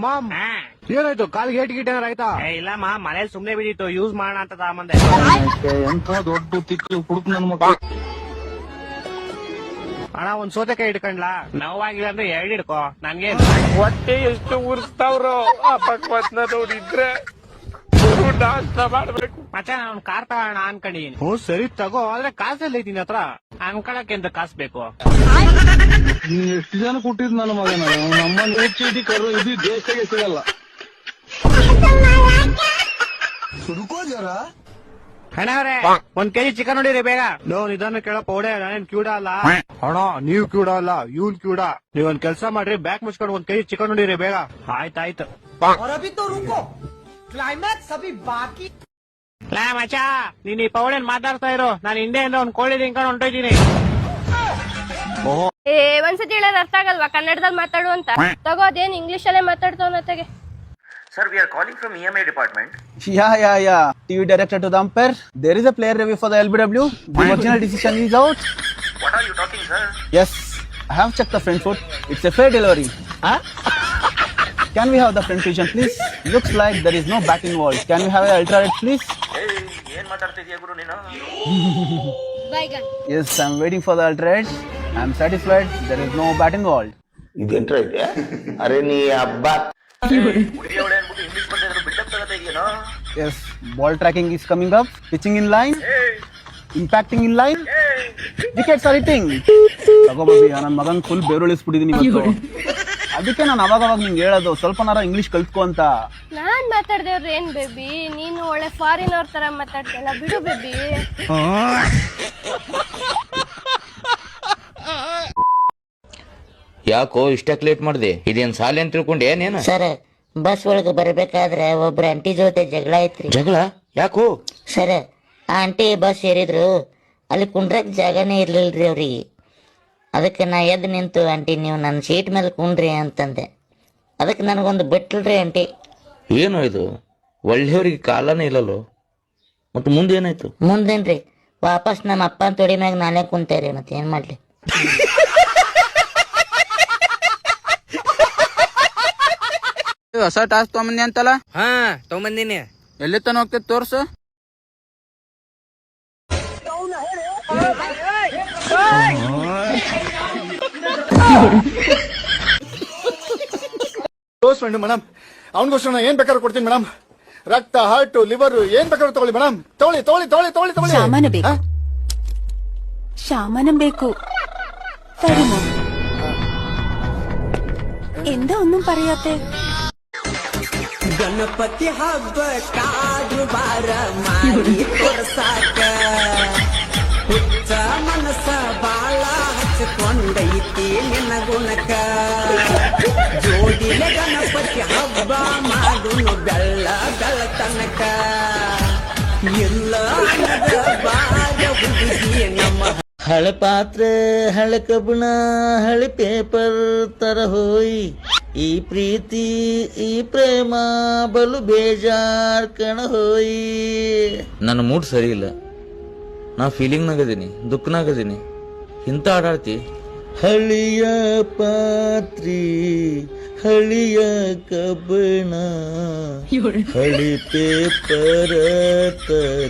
Ma'am ಏನಾಯ್ತು? ಕಾಲಿಗೆ eight ಗಿಟ್ ಏನಾರ ಆಯ್ತಾ? ಇಲ್ಲಮ್ಮ, ಮನೇಲಿ ಸುಮ್ನೆ ಬಿದ್ದಿತ್ತು, ಯೂಸ್ ಮಾಡೋಣ ಅಂತ ತಗೊಂಬಂದೆ. ಎಂತ ದೊಡ್ಡ ತಿಕ್ಕು ಹುಡುಕ್ ನನ್ ಮಕ್ಕಳು. ಅಣ್ಣ, ಒಂದ್ ಸೌತೆಕಾಯಿ ಇಟ್ಕೊಂಡ್ಲಾ? ನೋವಾಗಿಲ್ಲ ಅಂದ್ರೆ 2 ಹಿಡ್ಕೋ. ನನ್ಗೆ ಹೊಟ್ಟೆ ಎಷ್ಟು ಉರ್ಸ್ತಾವ್ರೋ ಆ ಭಗವತ್ನ ನೋಡಿದ್ರೆ ನಾಷ್ಟ ಮಾಡ್ಬೇಕು. ಮಚ್ಚ, ನಾನು ಕಾರ್ ತಗೋಣ ಅನ್ಕೊಂಡಿದೀನಿ. ಹ್ಞೂ ಸರಿ ತಗೋ, ಆದ್ರೆ ಕಾಸೆಲ್ಲ ಐತಿ ಹತ್ರ. ಅನ್ಕೊಳಕ್ಕೆ ಎಂತ ಕಾಸು ಬೇಕು? ನೀನ್ ಎಷ್ಟು ಜನ ಕೊಟ್ಟಿದ್ ನನ್ನ ಮಗನ? ನಮ್ಮಲ್ಲಿ ಹೆಚ್ಚು ಕರು ಇದು ದೇಶಕ್ಕೆ ಸಿಗಲ್ಲ. ಅಣ್ಣ ಅವ್ರೆ, 1 kg ಚಿಕನ್ ನೋಡಿರಿ ಬೇಗ. ನಿಧಾನ ಕೇಳಪ್ಪ, ಓಡೆ ನಾನೇನ್ ಕ್ಯೂಡ ಅಲ್ಲ. ಅಣ್ಣ, ನೀವ್ ಕ್ಯೂಡ ಅಲ್ಲ, ಇವ್ನ್ ಕ್ಯೂಡ. ನೀವೊಂದ್ ಕೆಲ್ಸ ಮಾಡ್ರಿ, ಬ್ಯಾಗ್ ಮುಚ್ಕೊಂಡು 1 kg ಚಿಕನ್ ನೋಡಿರಿ ಬೇಗ. ಆಯ್ತಾಯ್ತು. ಕ್ಲೈಮ್ಯಾಕ್ಸ್ ಅಭಿ ಬಾಕಿ. ಲಾ ಮಚ್ಚ, ನೀನ್ ಈ ಪೌಡೇನ್ ಮಾತಾಡ್ತಾ ಇರು. ನಾನು ಹಿಂದೆಯಿಂದ ಒಂದ್ ಕೋಳಿ ತಿನ್ಕೊಂಡು ಹೊಂಟೋಯ್ತೀನಿ. ಒಂದ್ಸತಿ ಹೇಳೋದ್ ಅರ್ಥ ಆಗಲ್ವಾ? ಕನ್ನಡದಲ್ಲಿ ಮಾತಾಡು ಅಂತ. ತಗೋ, ಅದೇನ್ ಇಂಗ್ಲಿಷ್ ಅಲ್ಲೇ ಮಾತಾಡ್ತಾವನತೆಗೆ. Sir, we are calling from EMI department. Yeah. TV director to the umpire. There is a player review for the LBW. The original decision is out. What are you talking, sir? Yes, I have checked the front foot. It's a fair delivery. Huh? Can we have the front vision, please? Looks like there is no bat involved. Can we have an ultra red, please? Hey, ಏನ್ ಮಾತಾಡ್ತಿದ್ಯಾ ಗುರು ನೀನು? Yes, I'm waiting for the ultra red. I'm satisfied. There is no bat involved. ಇದೆಂಟ್ರ ಇದೆಯಾ? ಅರೆ ನೀ ಹಬ್ಬ ಹುಡುಗಿಯವಳೆ ಅನ್ಬಿಟ್ಟು English ಬರ್ತಿದ್ರು build up ತಗೋತಾ ಇದೆಯೇನೋ? Yes, ball tracking is coming up. Pitching in line. Impacting in line. Wickets are hitting. ತಗೋ ಬಾಬಿ, ನನ್ನ ಮಗನ್ ಫುಲ್ ಬೇರುಳಿಸ್ಬಿಟ್ಟಿದೀನಿ ಇವತ್ತು. ಅದಕ್ಕೆ ನಾನು ಅವಾಗ ನಿಂಗೆ ಹೇಳೋದು, ಸ್ವಲ್ಪನಾರ ಇಂಗ್ಲಿಷ್ ಕಲ್ತ್ಕೊ ಅಂತ. ನಾನ್ ಮಾತಾಡ್ದೇವ್ರ ಏನ್ ಬೇಬಿ? ನೀನು ಒಳ್ಳೆ ಫಾರಿನ್ ಅವ್ರ ತರ ಮಾತಾಡ್ತಿಲ್ಲ, ಬಿಡು ಬೇಬಿ. ಯಾಕೋ ಇಷ್ಟಕ್ಕೆ ಲೇಟ್ ಮಾಡಿದೆ? ಇದೇನ್ ಸಾಲೆ ಅಂತ ತಿಳ್ಕೊಂಡೆ ಏನೇನು? ಸರ್, ಬಸ್ ಒಳಗೆ ಬರ್ಬೇಕಾದ್ರೆ ಒಬ್ರು ಆಂಟಿ ಜೊತೆ ಜಗಳ ಐತ್ರಿ. ಜಗಳ ಯಾಕೋ? ಸರ್, ಆ ಆಂಟಿ ಬಸ್ ಸೇರಿದ್ರು, ಅಲ್ಲಿ ಕುಂಡ್ರಕ್ ಜಾಗನೇ ಇರ್ಲಿಲ್ರಿ ಅವ್ರಿಗೆ. ಅದಕ್ಕೆ ನಾ ಎದ್ದು ನಿಂತು, ಆಂಟಿ ನೀವು ನನ್ನ ಸೀಟ್ ಮೇಲೆ ಕುಂಡ್ರಿ ಅಂತಂದೆ. ಅದಕ್ಕೆ ನನಗೊಂದು ಬಿಟ್ಲ್ರಿ ಆಂಟಿ. ಏನು ಇದು? ಒಳ್ಳೆಯವ್ರಿಗೆ ಕಾಲನೇ ಇಲ್ಲಲ್ಲೋ. ಮತ್ತೆ ಮುಂದೆ ಏನಾಯ್ತು? ಮುಂದೇನ್ರಿ, ವಾಪಸ್ ನಮ್ಮ ಅಪ್ಪನ ತೊಡಿ ಮ್ಯಾಗ ನಾನೇ ಕುಂತೇರಿ. ಮತ್ತೆ ಏನ್ ಮಾಡ್ಲಿ? ಹೊಸ ಟಾಸ್ಕ್ ತಗೊಂಬಂದಿ ಅಂತಲ್ಲ? ಹಾ, ತಗೊಂಬಂದಿನಿ. ಎಲ್ಲಿ ತನ ಹೋಗ್ತೈತಿ ತೋರ್ಸು. ಕ್ಲೋಸ್ ಫ್ರೆಂಡ್ ಮೇಡಮ್, ಅವನಿಗೋಸ್ಕರ ನಾನು ಏನ್ ಬೇಕಾದ್ರೂ ಕೊಡ್ತೀನಿ ಮೇಡಮ್. ರಕ್ತ, ಹಾರ್ಟ್, ಲಿವರ್ ಏನ್ ಬೇಕಾದ್ರೂ ತಗೊಳ್ಳಿ ಮೇಡಮ್. ತಗೊಳ್ಳಿ. ಸಾಮಾನು ಬೇಕು, സാമാനം ಬೇಕು. തരുമോ? എന്താ ഒന്നും പറയാത്തെ? ಗಣಪತಿ ಹಬ್ಬ ಕಾದು ಬಾರ ಮಾಡಿ ಕೊಡ್ಸಾಕ, ಹುಚ್ಚ ಮನಸ್ಸ ಬಾಳ ಹಚ್ಚಿಕೊಂಡೈತಿ ನಿನ್ನ ಗುಣಕ. ಜೋಡಿಲೆ ಗಣಪತಿ ಹಬ್ಬ ಮಾಡುನು ಬೆಳ್ಳ ಬೆಳತನಕ. ಎಲ್ಲ ಬಾಗ ಹುಡುಗಿ ನಮ್ಮ ಹಳೆ ಪಾತ್ರೆ, ಹಳೆ ಕಬ್ಬಣ, ಹಳೆ ಪೇಪರ್ ತರ ಹೋಯ್. ಈ ಪ್ರೀತಿ, ಈ ಪ್ರೇಮ ಬಲು ಬೇಜಾರ್ ಕಣ ಹೋಯ್. ನನ್ನ ಮೂಡ್ ಸರಿ ಇಲ್ಲ. ನಾ ಫೀಲಿಂಗ್ನಾಗದೀನಿ, ದುಃಖನಾಗದೀನಿ. ಇಂಥ ಆಡಾಡ್ತಿ? ಹಳಿಯ ಪಾತ್ರಿ, ಹಳಿಯ ಕಬ್ಬಣ, ಹಳಿ ಪೇಪರ್ ತರ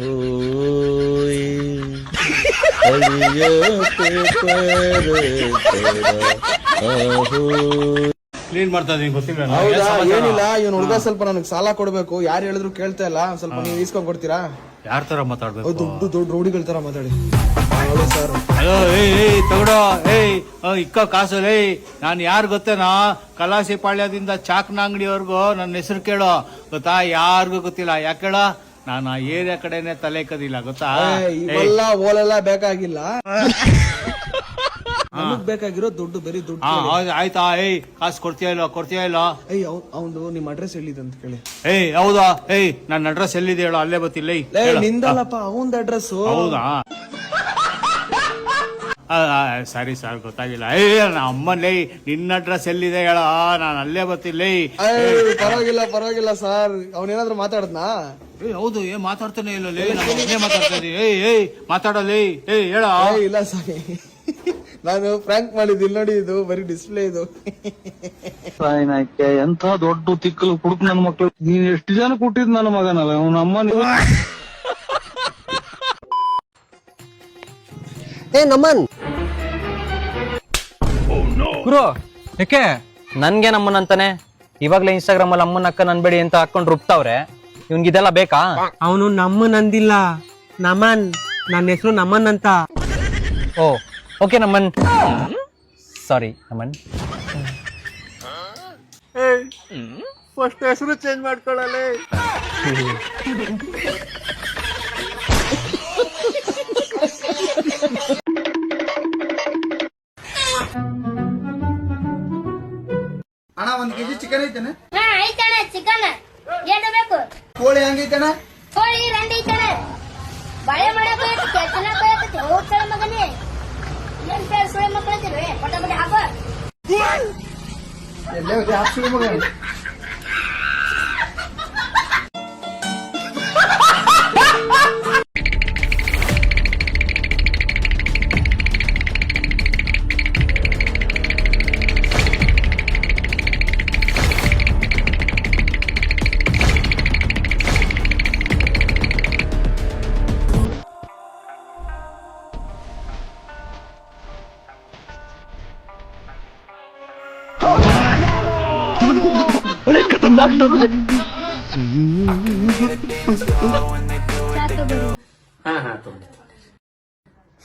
ಹೋಯ್. ಹಳಿಯ ಪೇಪರ್ ಕ್ಲೀನ್ ಮಾಡ್ತಾ ಇದೀನಿ, ಗೊತ್ತಿಲ್ಲ. ಏನಿಲ್ಲ, ಇವನ್ ಹುಡುಗ ಸ್ವಲ್ಪ ನನಗೆ ಸಾಲ ಕೊಡ್ಬೇಕು. ಯಾರು ಹೇಳಿದ್ರು ಕೇಳ್ತಾ ಇಲ್ಲ, ಸ್ವಲ್ಪ ನೀವು ಇಸ್ಕೊಂಡ್ ಕೊಡ್ತೀರಾ? ಯಾರ ತರ ಮಾತಾಡ್ಬೇಕು? ದೊಡ್ಡ ರೌಡಿಗಳ ತರ ಮಾತಾಡಿ. ಸರ್, ಅಯ್ಯೋ, ತಗೊಡೋ, ಇಕ್ಕ ಕಾಸು. ನಾನು ಯಾರು ಗೊತ್ತೇನೋ? ಕಲಾಸಿಪಾಳ್ಯದಿಂದ ಚಾಕ್ನ ಅಂಗಡಿವರೆಗೂ ನನ್ನ ಹೆಸರು ಕೇಳೋ, ಗೊತ್ತಾ? ಯಾರಿಗೂ ಗೊತ್ತಿಲ್ಲ. ಯಾಕೆ ಹೇಳೋ? ನಾನು ಆ ಏರಿಯಾ ಕಡೆನೆ ತಲೆ ಕದಿಲ್ಲ, ಗೊತ್ತಾ? ಇವೆಲ್ಲ ಓಲೆಲ್ಲ ಬೇಕಾಗಿಲ್ಲ, ಬೇಕಾಗಿರೋ ದುಡ್ಡು, ಬರೀ ದುಡ್ಡು. ಆಯ್ತಾ? ಕಾಸು ಕೊಡ್ತೀಯ ಇಲ್ಲ? ಅವ್ನು ನಿಮ್ ಅಡ್ರೆಸ್ ಎಲ್ಲಿದೆ ಅಂತ ಕೇಳಿ. ಹೌದಾ? ನನ್ನ ಅಡ್ರೆಸ್ ಎಲ್ಲಿದೆ ಹೇಳೋ, ಅಲ್ಲೇ ಬರ್ತಿಲ್ಲ. ನಿಂದಲ್ಲಪ್ಪ, ಅವನ್ ಅಡ್ರೆಸ್. ಹೌದಾ? ಸರಿ ಸರ್, ಗೊತ್ತಾಗಿಲ್ಲ. ನಮ್ಮ ಅಮ್ಮನ್ ನಿನ್ನ ಅಡ್ರೆಸ್ ಎಲ್ಲಿದೆ ಹೇಳ, ನಾನು ಅಲ್ಲೇ ಬರ್ತಿಲ್ಲ. ಪರವಾಗಿಲ್ಲ ಸರ್, ಅವನೇನಾದ್ರು ಮಾತಾಡದ್ನಾ? ಹೌದು, ಮಾತಾಡ್ತಾನೆ ಇಲ್ಲ. ಮಾತಾಡ್ತಾ ಇದೀನಿ. ಮಾತಾಡಲಿ. ಹೇಳ. ಇಲ್ಲ ಸರ್, ನಾನು ಫ್ರಾಂಕ್ ಮಾಡಿದ್ದಿಲ್ಲ ನೋಡಿ, ಇದು ಬರೀ ಡಿಸ್ಪ್ಲೇ ಇದು. ಎಂತ ದೊಡ್ಡ ತಿಕ್ಕಲು ಕುಡುಕ್ ನನ್ ಮಕ್ಳು. ನೀನ್ ಎಷ್ಟು ಜನ ಕೊಟ್ಟಿದ್ ನನ್ನ ಮಗನಲ್ಲ ಅವ್ನ ಅಮ್ಮನ. ಏ ನಮ್ಮನ್ ಗುರು ಯಾಕೆ ನನ್ಗೆ ನಮ್ಮನ್ ಅಂತಾನೆ? ಇವಾಗ್ಲೇ ಇನ್ಸ್ಟಾಗ್ರಾಮ್ ಅಲ್ಲಿ ಅಮ್ಮನ ಅಕ್ಕ ನನ್ಬೇಡಿ ಅಂತ ಹಾಕೊಂಡು ರುಬ್ತಾವ್ರೆ. ಇವ್ನಿಗೆಲ್ಲ ಬೇಕಾ? ಅವನು ನಮ್ಮನ್ ಅಂದಿಲ್ಲ, ನಮನ್. ನನ್ನ ಹೆಸರು ನಮನ್ ಅಂತ. ಓ ಓಕೆ ನಮನ್, ಸಾರಿ ನಮನ್. ಫಸ್ಟ್ ಹೆಸರು ಚೇಂಜ್ ಮಾಡ್ಕೊಳ್ಳಲೆ. ಅಣ್ಣ 1 kg ಚಿಕನ್ ಐತೇನೆ? ಐತಣ ಚಿಕನ್ ಏನು ಬೇಕು? ಕೋಳಿ ಹಂಗೈತಣ್ಣ? ಕೋಳಿ 2 ಐತಣ. ಬಾಳೆ ಮಾಡಕ್ಕೆ ಚೆನ್ನಾಗಿ ಬೇಕತ್ತೆ. ಹೋಗ್ತಾಳ ಮಗನೇ, ಏನ್ ಪೇರ್ ಸುಳೆ ಮಕ್ಕಳಿದ್ದೀರಿ? ಪಟ ಪಟ ಹಾಕೋ. ಎಲ್ಲೇ ಹೋಗಿ ಹಾಕ್ಸುಳಿ ಮಗ.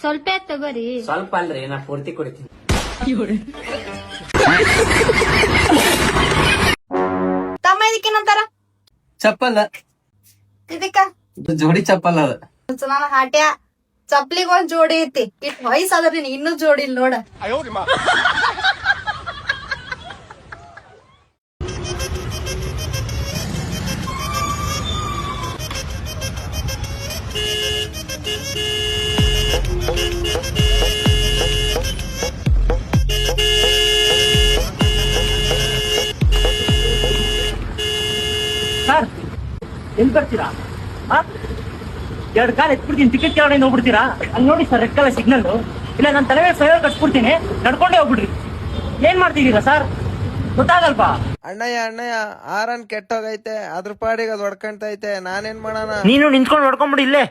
ಸ್ವಲ್ಪ ತಗೋರಿ. ಸ್ವಲ್ಪ ಅಲ್ರಿ, ನಾ ಪೂರ್ತಿ ಕೊಡ್ತೀನಿ. ತಮ್ಮ ಇದಕ್ಕೇನಂತಾರ? ಚಪ್ಪಲ್ಲ, ಇದಕ್ಕ ಜೋಡಿ ಚಪ್ಪಲ್ಲ ಅದ. ನಾನು ಹಾಟ್ಯ ಚಪ್ಲಿಗ್ ಒಂದ್ ಜೋಡಿ ಐತಿ. ಇಟ್ ವಯಸ್ಸಾದ್ರಿ ಇನ್ನೂ ಜೋಡಿ ಇಲ್ಲ ನೋಡ. ಸರ್ ಎಲ್ಲಿ ಬರ್ತೀರಾ? 2 ಕಾಲ್ ಎತ್ಬಿಡ್ತೀನಿ, ಟಿಕೆಟ್ ಕೆಳಗಡೆ ಹೋಗ್ಬಿಡ್ತೀರಾ? ಅಲ್ಲಿ ನೋಡಿ ಸರ್, ರೆಡ್ ಕಲರ್ ಸಿಗ್ನಲ್. ಇಲ್ಲ ನಾನು ತಲೆ ಮೇಲೆ ಫೈವರ್ ಕಟ್ಸ್ಬಿಡ್ತೀನಿ, ನಡ್ಕೊಂಡೇ ಹೋಗ್ಬಿಡ್ರಿ. ಏನ್ ಮಾಡ್ತಿದ್ದೀರಾ ಸರ್? ಗೊತ್ತಾಗಲ್ವಾ? ಅಣ್ಣಯ್ಯ ಆರನ್ ಕೆಟ್ಟೋಗೈತೆ, ಅದ್ರ ಪಾಡಿಗೆ ಅದು ಹೊಡ್ಕೊಂತೈತೆ, ನಾನೇನ್ ಮಾಡೋಣ? ನೀನು ನಿಂತ್ಕೊಂಡು ಹೊಡ್ಕೊಂಡ್ಬಿಡಿ ಇಲ್ಲೇ.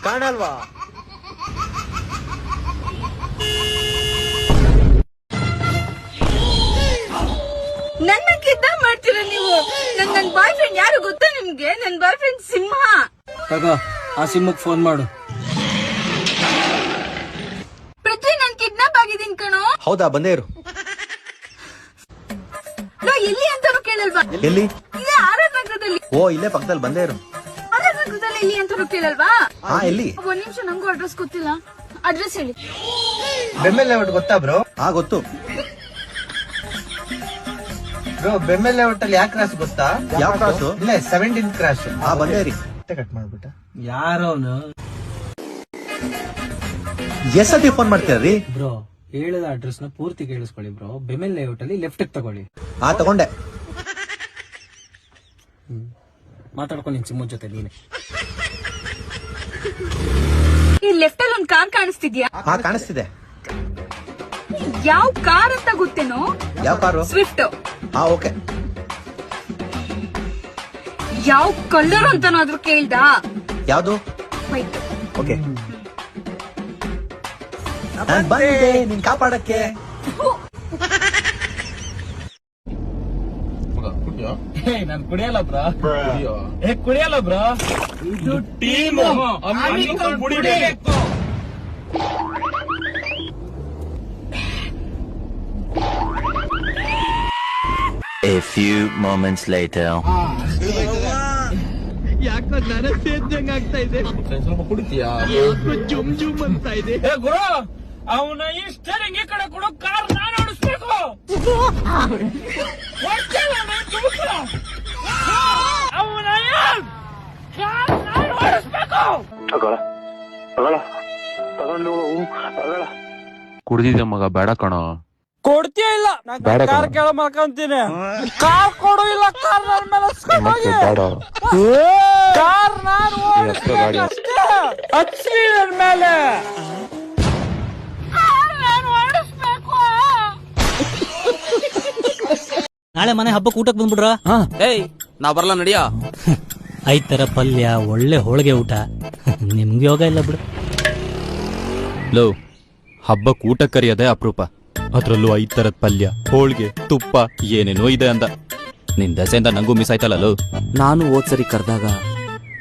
ಕಾಣಲ್ವಾ? ನನ್ನ ಕಿದ್ದ ಮಾಡ್ತೀರಾ ನೀವು? ನನ್ ಬಾಯ್ ಫ್ರೆಂಡ್ ಯಾರು ಗೊತ್ತಾ ನಿಮ್ಗೆ? ನನ್ ಬಾಯ್ ಫ್ರೆಂಡ್ ಸಿಂಹ. ತಗೋ, ಆ ಸಿಂಹಕ್ ಫೋನ್ ಮಾಡು. ಪೃಥ್ವಿ, ನಾನ್ ಕಿಡ್ನಾಪ್ ಆಗಿದ್ದೀನಿ ಕಣೋ. ಹೌದಾ? ಬಂದೇ ಇರು. ಎಲ್ಲಿ ಅಂತಾನು ಕೇಳಲ್ವಾ? ಎಲ್ಲಿ? ಇಲ್ಲೇ ಆರ್.ಆರ್. ನಗರದಲ್ಲಿ. ಓ, ಇಲ್ಲೇ ಪಕ್ಕದಲ್ಲಿ ಬಂದೇ ಇರು. ಆರ್.ಆರ್. ನಗರದಲ್ಲಿ ಎಲ್ಲಿ ಅಂತಾನು ಕೇಳಲ್ವಾ? ಎಲ್ಲಿ? 1 ನಿಮಿಷ, ನಂಗೂ ಅಡ್ರೆಸ್ ಗೊತ್ತಿಲ್ಲ. ಅಡ್ರೆಸ್ ಹೇಳಿ. ಬೆಮ್ಮೆಲ್ ಲೇಔಟ್ ಗೊತ್ತಾ ಬ್ರೋ? ಗೊತ್ತು ಬ್ರೋ. ಬೆಮ್ಮೆಲ್ ಲೇಔಟ್ ಅಲ್ಲಿ ಯಾವ ಕ್ರಾಸ್ ಗೊತ್ತಾ? ಯಾವ ಕ್ರಾಸ್? ಇಲ್ಲ, 17th ಕ್ರಾಸ್. ಬಂದೇ ರೀ. ಕಟ್ ಮಾಡ್ಬಿಟ್ಟ. ಯಾರವನು? ಎಷ್ಟೊತ್ತಿಗೆ ಫೋನ್ ಮಾಡ್ತೀರಿ ಬ್ರೋ? ಹೇಳಿದ ಅಡ್ರೆಸ್ ನ ಪೂರ್ತಿ ಕೇಳಿಸ್ಕೊಳ್ಳಿ ಬ್ರೋ. ಬೆಮೆಲ್ ಲೇಔಟ್ ಅಲ್ಲಿ ಲೆಫ್ಟ್ ತಗೊಳ್ಳಿ. ತಗೊಂಡೆ. ಮಾತಾಡ್ಕೊಂಡು ನಿನ್ ಸಿಮ್ಮು ಜೊತೆ ನೀನೆ. ಈ ಲೆಫ್ಟ್ ಅಲ್ಲಿ ಒಂದ್ ಕಾರ್ ಕಾಣಿಸ್ತಿದ್ಯಾ? ಕಾಣಿಸ್ತಿದೆ. ಯಾವ ಕಾರ್ ಅಂತ ಗೊತ್ತೇನೋ? ಯಾವ ಕಾರು? ಸ್ವಿಫ್ಟ್. ಓಕೆ. ಯಾವ ಕಲರ್ ಅಂತನಾದ್ರೂ ಕೇಳ್ದ? ಯಾವ್ದು? ವೈಟ್. ಓಕೆ, ಬಂದೆ ನಿನ್ ಕಾಪಾಡಕ್ಕೆ. ನಾನು ಕುಡಿಯಲ್ಲ ಬ್ರೋ. ಕುಡಿಯಲ್ಲ ಬ್ರೋ, ಇದು ಟೀಮ್. ಕುಡಿಬೇಕು. A few moments later. ಯಾಕೋ ನನಗೆ ಸೇದ್ದಂಗ ಆಗ್ತಾ ಇದೆ. ಸ್ವಲ್ಪ ಕುಡಿತೀಯಾ? ಜುಮ್ ಜುಮ್ ಅಂತ ಇದೆ. ಗುರು, ಅವನ ಈ ಸ್ಟೇರಿಂಗ್ ಈ ಕಡೆ ಕೊಡು, ಕಾರ್ ನಾನು ಓಡಿಸ್ಬೇಕು. ಕುಡ್ದಿದ್ದೆ ಮಗ, ಬೇಡ ಕಣ. ಕೊಡ್ತೀಯ ಇಲ್ಲ? ಕಾರ್ ಕೇಳ ಮಾಡ್ಕೊಂತೀನಿ. ಕಾರ್ ಕೊಡು, ಇಲ್ಲ ಕಾರ್ ನನ್ನ ಮೇಲೆ ಕಾರ್ ನಾನು ಅಷ್ಟೇ ಹಚ್ಚಿ ನನ್ನ ಮೇಲೆ. ನಾಳೆ ಮನೆ ಹಬ್ಬಕ್ಕೆ ಊಟಕ್ಕೆ ಬಂದ್ಬಿಡ್ರ. ಏಯ್ ನಾ ಬರಲ್ಲ ನಡಿಯೋ. 5 ತರ ಪಲ್ಯ, ಒಳ್ಳೆ ಹೋಳಿಗೆ ಊಟ. ನಿಮ್ಗೆ ಯೋಗ ಇಲ್ಲ ಬಿಡು. ಲೋ, ಹಬ್ಬಕ್ಕೆ ಊಟ ಕರಿಯೋದೇ ಅಪರೂಪ, ಅದ್ರಲ್ಲೂ 5 ತರದ್ ಪಲ್ಯ, ಹೋಳಿಗೆ, ತುಪ್ಪ ಏನೇನೋ ಇದೆ ಅಂದ. ನಿನ್ ದಸೆಯಿಂದ ನಂಗೂ ಮಿಸ್ ಆಯ್ತಲ್ಲ ಲೋ. ನಾನು ಹೋದ್ಸರಿ ಕರ್ದಾಗ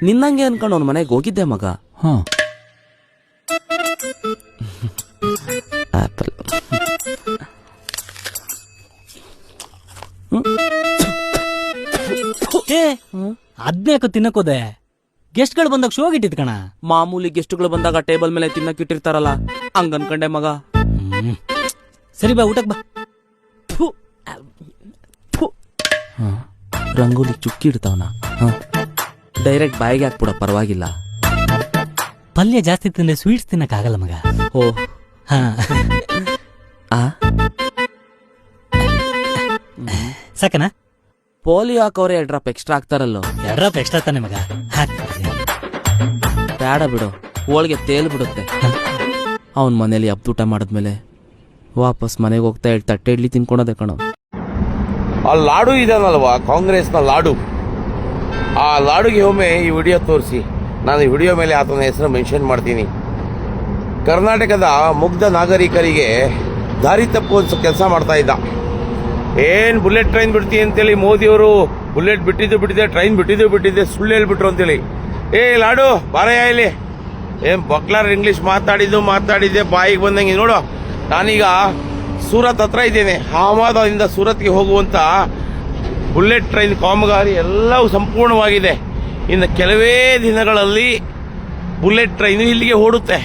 ನಿನ್ನಂಗೆ ಅನ್ಕೊಂಡು ಅವ್ನ ಮನೆಗೆ ಹೋಗಿದ್ದೆ ಮಗ. ಆಪಲ್. ಅದ್ನ್ಯಾಕ ತಿನ್ನಕೋದೆ? ಗೆಸ್ಟ್ಗಳು ಬಂದಾಗ ಶೋಗ್ ಇಟ್ಟಿದ್ ಕಣ. ಮಾಮೂಲಿ ಗೆಸ್ಟ್ಗಳು ಬಂದಾಗ ಟೇಬಲ್ ಮೇಲೆ ತಿನ್ನಕ್ ಇಟ್ಟಿರ್ತಾರಲ್ಲ, ಹಂಗ ಅನ್ಕಂಡೆ ಮಗ. ಸರಿ ಬಾ ಊಟಕ್ ಬಾ. ರಂಗೋಲಿ ಚುಕ್ಕಿ ಇಡ್ತಾವನ. ಡೈರೆಕ್ಟ್ ಬಾಯಿಗೆ ಹಾಕ್ಬಿಡ, ಪರವಾಗಿಲ್ಲ. ಪಲ್ಯ ಜಾಸ್ತಿ ತಿಂದ್ರೆ ಸ್ವೀಟ್ಸ್ ತಿನ್ನಕ್ ಆಗಲ್ಲ ಮಗ. ಓ ಸಾಕನಾ? ಪೋಲಿಯೋ ಹಾಕೋರೆ 2 ಡ್ರಾಪ್ ಎಕ್ಸ್ಟ್ರಾ ಹಾಕ್ತಾರಲ್ಲೋ. 2 ಡ್ರಾಪ್ ಎಕ್ಸ್ಟ್ರಾ ತಾನೆ ಮಗ, ಬೇಡ ಬಿಡು, ಹೋಳಿಗೆ ತೇಲ್ ಬಿಡುತ್ತೆ. ಅವನ್ ಮನೇಲಿ ಹಬ್ಬ ಊಟ ಮಾಡಿದ್ಮೇಲೆ ವಾಪಸ್ ಮನೆಗೆ ಹೋಗ್ತಾ ತಟ್ಟೆ ಇಡ್ಲಿ ತಿನ್ಕೊಳೋದೆ ಕಣೋ. ಆ ಲಾಡು ಇದಾನಲ್ವಾ, ಕಾಂಗ್ರೆಸ್ನ ಲಾಡು, ಆ ಲಾಡುಗೆ ಒಮ್ಮೆ ಈ ವಿಡಿಯೋ ತೋರಿಸಿ. ನಾನು ಈ ವಿಡಿಯೋ ಮೇಲೆ ಆತನ ಹೆಸರು ಮೆನ್ಷನ್ ಮಾಡ್ತೀನಿ. ಕರ್ನಾಟಕದ ಮುಗ್ಧ ನಾಗರಿಕರಿಗೆ ದಾರಿ ತಪ್ಪುವ ಕೆಲಸ ಮಾಡ್ತಾ ಇದ್ದ. ಏನ್ ಬುಲೆಟ್ ಟ್ರೈನ್ ಬಿಡ್ತೀನಿ ಅಂತೇಳಿ ಮೋದಿಯವರು ಬುಲೆಟ್ ಬಿಟ್ಟಿದ್ದೆ, ಟ್ರೈನ್ ಬಿಟ್ಟಿದ್ದೆ, ಸುಳ್ಳು ಹೇಳ್ಬಿಟ್ರು ಅಂತೇಳಿ. ಏ ಲಾಡು ಬಾರಯ್ಯ ಇಲ್ಲಿ. ಏನ್ ಬಕ್ಲಾರ್ ಇಂಗ್ಲಿಷ್ ಮಾತಾಡಿದ್ದೆ ಬಾಯಿಗೆ ಬಂದಂಗೆ. ನೋಡು, ನಾನೀಗ ಸೂರತ್ ಹತ್ರ ಇದ್ದೇನೆ. ಅಹಮದಾಬಾದಿಂದ ಸೂರತ್ಗೆ ಹೋಗುವಂತ ಬುಲೆಟ್ ಟ್ರೈನ್ ಕಾಮಗಾರಿ ಎಲ್ಲವೂ ಸಂಪೂರ್ಣವಾಗಿದೆ. ಇನ್ನು ಕೆಲವೇ ದಿನಗಳಲ್ಲಿ ಬುಲೆಟ್ ಟ್ರೈನ್ ಇಲ್ಲಿಗೆ ಓಡುತ್ತೆ.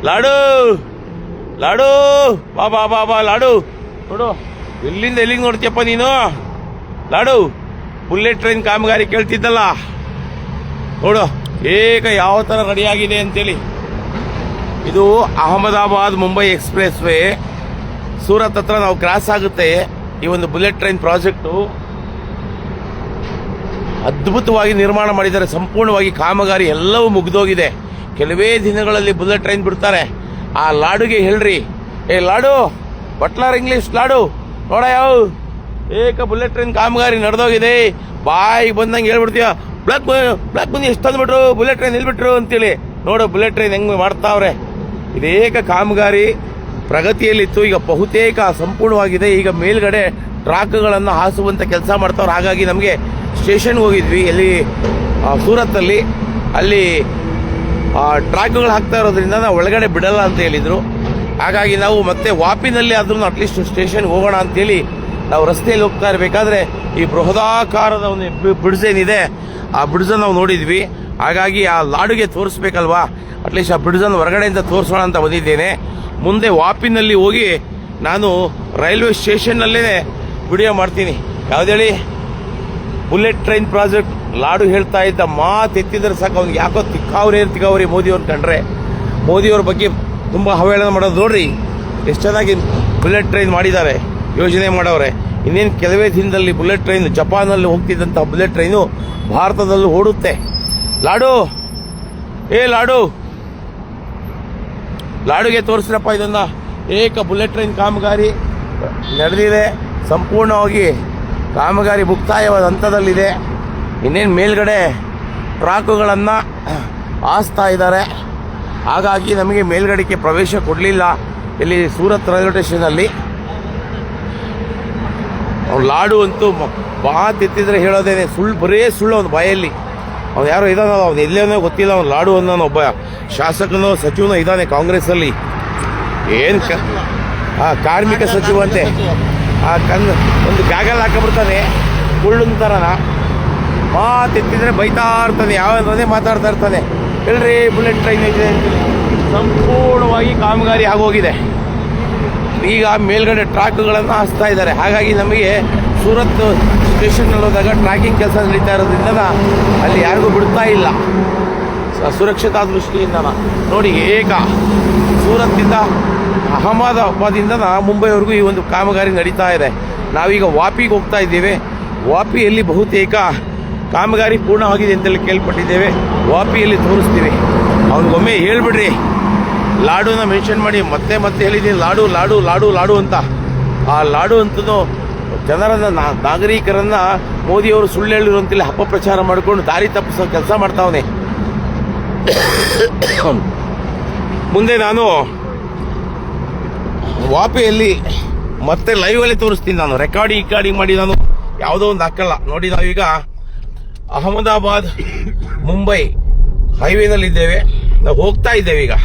ಲಾಡು ಲಾಡು ಬಾ ಬಾ ಬಾ ಬಾ ಲಾಡು, ನೋಡು ಎಲ್ಲಿಂದ ಎಲ್ಲಿಗೆ ನೋಡ್ತೀಯಪ್ಪ ನೀನು. ಲಾಡು, ಬುಲೆಟ್ ಟ್ರೈನ್ ಕಾಮಗಾರಿ ಕೇಳ್ತಿದ್ದಲ್ಲ, ನೋಡು ಯಾವ ತರ ರೆಡಿಯಾಗಿದೆ ಅಂತೇಳಿ. ಇದು ಅಹಮದಾಬಾದ್ ಮುಂಬೈ ಎಕ್ಸ್ಪ್ರೆಸ್ ವೇ. ಸೂರತ್ ಹತ್ರ ನಾವು ಕ್ರಾಸ್ ಆಗುತ್ತೆ ಈ ಒಂದು ಬುಲೆಟ್ ಟ್ರೈನ್ ಪ್ರಾಜೆಕ್ಟು. ಅದ್ಭುತವಾಗಿ ನಿರ್ಮಾಣ ಮಾಡಿದ್ದಾರೆ. ಸಂಪೂರ್ಣವಾಗಿ ಕಾಮಗಾರಿ ಎಲ್ಲವೂ ಮುಗಿದೋಗಿದೆ. ಕೆಲವೇ ದಿನಗಳಲ್ಲಿ ಬುಲೆಟ್ ಟ್ರೈನ್ ಬಿಡ್ತಾರೆ. ಆ ಲಾಡುಗೆ ಹೇಳ್ರಿ, ಏ ಲಾಡು, ಬಟ್ಲಾರ್ ಇಂಗ್ಲಿಷ್ ಲಾಡು, ನೋಡ ಯಾವ ಬುಲೆಟ್ ಟ್ರೈನ್ ಕಾಮಗಾರಿ ನಡೆದೋಗಿದೆ. ಬಾಯಿಗೆ ಬಂದಂಗೆ ಹೇಳ್ಬಿಡ್ತೀಯ, ಬ್ಲಾಕ್ ಬನ್ನಿ ಎಷ್ಟು ತಂದ್ಬಿಟ್ರು, ಬುಲೆಟ್ ಟ್ರೈನ್ ಎಲ್ಬಿಟ್ರು ಅಂತೇಳಿ. ನೋಡು ಬುಲೆಟ್ ಟ್ರೈನ್ ಹೆಂಗ್ ಮಾಡ್ತಾವ್ರೆ. ಇದೇಕ ಕಾಮಗಾರಿ ಪ್ರಗತಿಯಲ್ಲಿತ್ತು, ಈಗ ಬಹುತೇಕ ಸಂಪೂರ್ಣವಾಗಿದೆ. ಈಗ ಮೇಲ್ಗಡೆ ಟ್ರಾಕ್ಗಳನ್ನು ಹಾಸುವಂತ ಕೆಲಸ ಮಾಡ್ತಾವ್ರು. ಹಾಗಾಗಿ ನಮಗೆ ಸ್ಟೇಷನ್ಗೆ ಹೋಗಿದ್ವಿ, ಎಲ್ಲಿ ಸೂರತ್ತಲ್ಲಿ. ಅಲ್ಲಿ ಟ್ರಾಕ್ಗಳು ಹಾಕ್ತಾ ಇರೋದ್ರಿಂದ ನಾವು ಒಳಗಡೆ ಬಿಡಲ್ಲ ಅಂತ ಹೇಳಿದ್ರು. ಹಾಗಾಗಿ ನಾವು ಮತ್ತೆ ವಾಪಿನಲ್ಲಿ ಆದ್ರೂ ಅಟ್ಲೀಸ್ಟ್ ಸ್ಟೇಷನ್ಗೆ ಹೋಗೋಣ ಅಂತೇಳಿ ನಾವು ರಸ್ತೆಯಲ್ಲಿ ಹೋಗ್ತಾ ಇರಬೇಕಾದ್ರೆ ಈ ಬೃಹದಾಕಾರದ ಒಂದು ಬ್ರಿಡ್ಜ್ ಏನಿದೆ, ಆ ಬ್ರಿಡ್ಜನ್ನು ನಾವು ನೋಡಿದ್ವಿ. ಹಾಗಾಗಿ ಆ ಲಾಡುಗೆ ತೋರಿಸ್ಬೇಕಲ್ವಾ, ಅಟ್ಲೀಸ್ಟ್ ಆ ಬ್ರಿಡ್ಜನ್ನು ಹೊರಗಡೆಯಿಂದ ತೋರಿಸೋಣ ಅಂತ ಬಂದಿದ್ದೇನೆ. ಮುಂದೆ ವಾಪಿನಲ್ಲಿ ಹೋಗಿ ನಾನು ರೈಲ್ವೆ ಸ್ಟೇಷನ್ನಲ್ಲೇ ವಿಡಿಯೋ ಮಾಡ್ತೀನಿ. ಯಾವುದೇಳಿ ಬುಲೆಟ್ ಟ್ರೈನ್ ಪ್ರಾಜೆಕ್ಟ್ ಲಾಡು ಹೇಳ್ತಾ ಇದ್ದ ಮಾತು ಎತ್ತಿದ್ರೆ ಸಾಕು, ಅವ್ನಿಗೆ ಯಾಕೋ ತಿಕ್ಕಾವ್ರಿ ಮೋದಿಯವ್ರನ್ನ ಕಂಡ್ರೆ. ಮೋದಿಯವ್ರ ಬಗ್ಗೆ ತುಂಬ ಅವಹೇಳನ ಮಾಡೋದು ನೋಡ್ರಿ, ಎಷ್ಟು ಚೆನ್ನಾಗಿ ಬುಲೆಟ್ ಟ್ರೈನ್ ಮಾಡಿದ್ದಾರೆ, ಯೋಜನೆ ಮಾಡವ್ರೆ. ಇನ್ನೇನು ಕೆಲವೇ ದಿನದಲ್ಲಿ ಬುಲೆಟ್ ಟ್ರೈನ್, ಜಪಾನಲ್ಲಿ ಹೋಗ್ತಿದ್ದಂಥ ಬುಲೆಟ್ ಟ್ರೈನು ಭಾರತದಲ್ಲೂ ಓಡುತ್ತೆ. ಲಾಡು, ಏ ಲಾಡು, ಲಾಡುಗೆ ತೋರಿಸ್ರಪ್ಪ ಇದನ್ನ. ಬುಲೆಟ್ ಟ್ರೈನ್ ಕಾಮಗಾರಿ ನಡೆದಿದೆ, ಸಂಪೂರ್ಣವಾಗಿ ಕಾಮಗಾರಿ ಮುಕ್ತಾಯವಾದ ಹಂತದಲ್ಲಿದೆ. ಇನ್ನೇನು ಮೇಲ್ಗಡೆ ಟ್ರಾಕುಗಳನ್ನು ಹಾಸ್ತಾ ಇದ್ದಾರೆ. ಹಾಗಾಗಿ ನಮಗೆ ಮೇಲ್ಗಡೆಗೆ ಪ್ರವೇಶ ಕೊಡಲಿಲ್ಲ ಇಲ್ಲಿ ಸೂರತ್ ರೈಲ್ವೆ ಸ್ಟೇಷನಲ್ಲಿ. ಅವ್ನು ಲಾಡು ಅಂತೂ ಮಾತೆತ್ತಿದ್ರೆ ಹೇಳೋದೇನೆ, ಬರೇ ಸುಳ್ಳು ಅವನ ಬಾಯಲ್ಲಿ. ಅವ್ನು ಯಾರೋ ಇದಾನಲ್ಲ, ಅವ್ನು ಎಲ್ಲೇನೋ ಗೊತ್ತಿಲ್ಲ, ಅವ್ನು ಲಾಡು ಅನ್ನೋ ಒಬ್ಬ ಶಾಸಕನೋ ಸಚಿವನೋ ಇದ್ದಾನೆ ಕಾಂಗ್ರೆಸ್ಸಲ್ಲಿ. ಏನು ಕಾರ್ಮಿಕ ಸಚಿವ ಅಂತೆ. ಒಂದು ಬ್ಯಾಗಲ್ಲಿ ಹಾಕೊಂಡ್ಬಿಡ್ತಾನೆ ಕುಳ್ಳನ್ ಥರನ. ಮಾತೆತ್ತಿದ್ರೆ ಬೈತಾ ಇರ್ತಾನೆ, ಯಾವೇ ಮಾತಾಡ್ತಾ ಇರ್ತಾನೆ. ಹೇಳ್ರಿ ಬುಲೆಟ್ ಟ್ರೈನ್ ಇದೆ ಅಂತೇಳಿ. ಸಂಪೂರ್ಣವಾಗಿ ಕಾಮಗಾರಿ ಆಗೋಗಿದೆ. ಈಗ ಮೇಲ್ಗಡೆ ಟ್ರಾಕ್ಗಳನ್ನು ಹಾಸ್ತಾ ಇದ್ದಾರೆ. ಹಾಗಾಗಿ ನಮಗೆ ಸೂರತ್ ಸ್ಟೇಷನ್ನಲ್ಲಿ ಹೋದಾಗ ಟ್ರ್ಯಾಕಿಂಗ್ ಕೆಲಸ ನಡೀತಾ ಇರೋದ್ರಿಂದ ಅಲ್ಲಿ ಯಾರಿಗೂ ಬಿಡ್ತಾ ಇಲ್ಲ, ಸುರಕ್ಷತಾ ದೃಷ್ಟಿಯಿಂದ. ನೋಡಿ, ಸೂರತ್ತಿಂದ ಅಹಮದಾಬಾದಿಂದ ಮುಂಬೈವರೆಗೂ ಈ ಒಂದು ಕಾಮಗಾರಿ ನಡೀತಾ ಇದೆ. ನಾವೀಗ ವಾಪಿಗೆ ಹೋಗ್ತಾ ಇದ್ದೇವೆ. ವಾಪಿಯಲ್ಲಿ ಬಹುತೇಕ ಕಾಮಗಾರಿ ಪೂರ್ಣವಾಗಿದೆ ಅಂತೇಳಿ ಕೇಳ್ಪಟ್ಟಿದ್ದೇವೆ. ವಾಪಿಯಲ್ಲಿ ತೋರಿಸ್ತೀವಿ. ಅವ್ನಿಗೊಮ್ಮೆ ಹೇಳ್ಬಿಡ್ರಿ, ಲಾಡುನ ಮೆನ್ಷನ್ ಮಾಡಿ. ಮತ್ತೆ ಹೇಳಿದ್ದೀನಿ ಲಾಡು ಲಾಡು ಲಾಡು ಲಾಡು ಅಂತ. ಆ ಲಾಡು ಅಂತೂ ಜನರನ್ನ ನಾಗರಿಕರನ್ನ ಮೋದಿಯವರು ಸುಳ್ಳು ಹೇಳಿರು ಅಂತೇಳಿ ಅಪಪ್ರಚಾರ ಮಾಡಿಕೊಂಡು ದಾರಿ ತಪ್ಪಿಸೋ ಕೆಲಸ ಮಾಡ್ತಾವನೆ. ಮುಂದೆ ನಾನು ವಾಪಿಯಲ್ಲಿ ಮತ್ತೆ ಲೈವ್ ಅಲ್ಲಿ ತೋರಿಸ್ತೀನಿ. ನಾನು ರೆಕಾರ್ಡಿಂಗ್ ಮಾಡಿ ನಾನು ಯಾವುದೋ ಒಂದು ಹಾಕಲ್ಲ. ನೋಡಿ, ನಾವೀಗ ಅಹಮದಾಬಾದ್ ಮುಂಬೈ ಹೈವೇನಲ್ಲಿ ಇದ್ದೇವೆ. ನಾವು ಹೋಗ್ತಾ ಇದ್ದೇವೆ. ಈಗ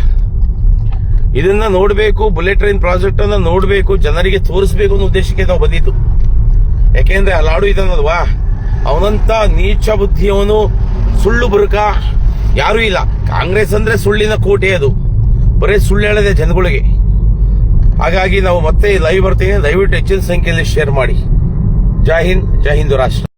ಇದನ್ನ ನೋಡಬೇಕು, ಬುಲೆಟ್ ಟ್ರೈನ್ ಪ್ರಾಜೆಕ್ಟ್ ಅನ್ನ ನೋಡಬೇಕು, ಜನರಿಗೆ ತೋರಿಸಬೇಕು ಅನ್ನೋ ಉದ್ದೇಶಕ್ಕೆ ನಾವು ಬಂದಿದ್ದು. ಯಾಕೆಂದ್ರೆ ಆ ಲಾಡು ಇದನ್ನಲ್ವಾ, ಅವನಂತ ನೀಚ ಬುದ್ಧಿಯವನು, ಸುಳ್ಳು ಬುರುಕ ಯಾರೂ ಇಲ್ಲ. ಕಾಂಗ್ರೆಸ್ ಅಂದ್ರೆ ಸುಳ್ಳಿನ ಕೋಟೆ, ಅದು ಬರೀ ಸುಳ್ಳು ಹೇಳದೆ ಜನಗಳಿಗೆ. ಹಾಗಾಗಿ ನಾವು ಮತ್ತೆ ಲೈವ್ ಬರ್ತೀವಿ. ದಯವಿಟ್ಟು ಹೆಚ್ಚಿನ ಸಂಖ್ಯೆಯಲ್ಲಿ ಶೇರ್ ಮಾಡಿ. ಜೈ ಹಿಂದ್, ಜೈ ಹಿಂದೂ ರಾಷ್ಟ್ರ.